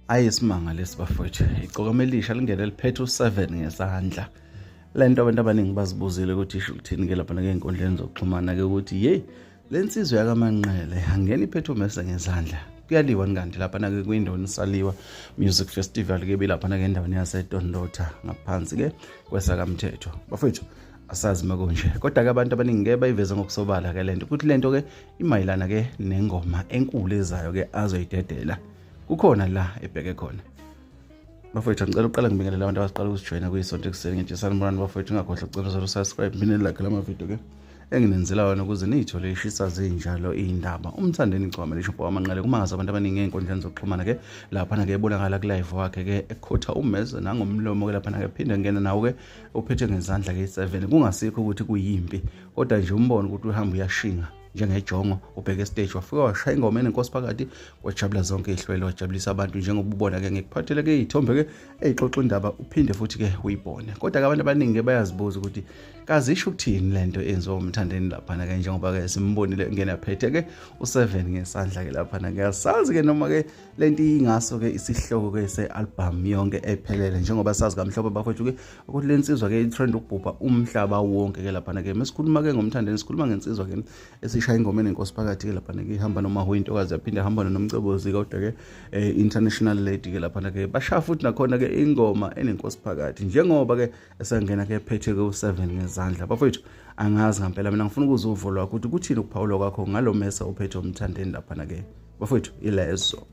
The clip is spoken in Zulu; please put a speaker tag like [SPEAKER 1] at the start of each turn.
[SPEAKER 1] Ayisimanga lesibafowethu IGcokama Elisha lingene liphethe u7 ngeSandla. Lento abantu abaningi bazibuzile ukuthi isho ukuthini ke lapha ngeenkondleni zokuxhumana ke ukuthi lensizwe yakaManqele angena iphethe uMmese ngeSandla. Kuyaliwa kanti lapha ke kwiNdoni Saliwa Music Festival ke bilapha ke endaweni yaseDondotha ngaphansi ke kwesakamthetho. Bafowethu asazi makonje kodwa ke abantu abaningi ke bayiveza ngokusobala ke lento ukuthi lento ke imayilana ke nengoma enkulu ezayo ke azoyidedela. Kukhona la ebheke khona. Bafowethu ngicela uqala ngibingelela abantu abasiqala ukusijoyina kuyisonto ekuseni ngithi sanibonani bafowethu ngakhohlwa ukucela subscribe mina like lama video ke enginenzela wona ukuze niyithole ishisa zinjalo indaba umthandeni igcwama lisho waManqele kumangaza abantu abaningi einkondleni zokuxhumana ke lapha ke ebonakala ku live wakhe ke ekhotha uMmese nangomlomo ke lapha ke phinde ngena nawo ke uphethe ngezandla ke 7 kungasikho ukuthi kuyimpi kodwa nje umbone ukuthi uhamba uyashinga njengejongo ubheke eStage wafika washaya ingoma enenkosi phakathi wajabula zonke ihlwelo wajabulisa abantu njengoba ubona ke ngikuphathele ke izithombe ke ezixoxa indaba uphinde futhi ke uyibone kodwa ke abantu abaningi bayazibuza ukuthi kazisho ukuthini lento enziwa umthandeni lapha ke njengoba ke simbonile ngena phethe ke u7 ngeSandla ke lapha ke asazi ke noma ke lento ingaso ke isihloko ke sealbum yonke ephelele njengoba sazi kamhlophe bafowethu ke ukuthi lensizwa ke itrend ukubhubha umhlaba wonke ke lapha ke mesikhuluma ke ngomthandeni sikhuluma ngensizwa ke shaya ingoma enenkosi phakathi ke lapha ke ihamba noma uyintokazi yaphinde ihamba nomcebozi kodwa ke international lady ke lapha ke bashaya futhi nakhona ke ingoma enenkosi phakathi njengoba ke esangena ke phethe ke u7 ngezandla bafowethu angazi ngempela mina ngifuna ukuza uvo lwakho ukuthi kuthini ukuphawula kwakho ngalo Mmese uphethe umthandeni lapha ke bafowethu ilezo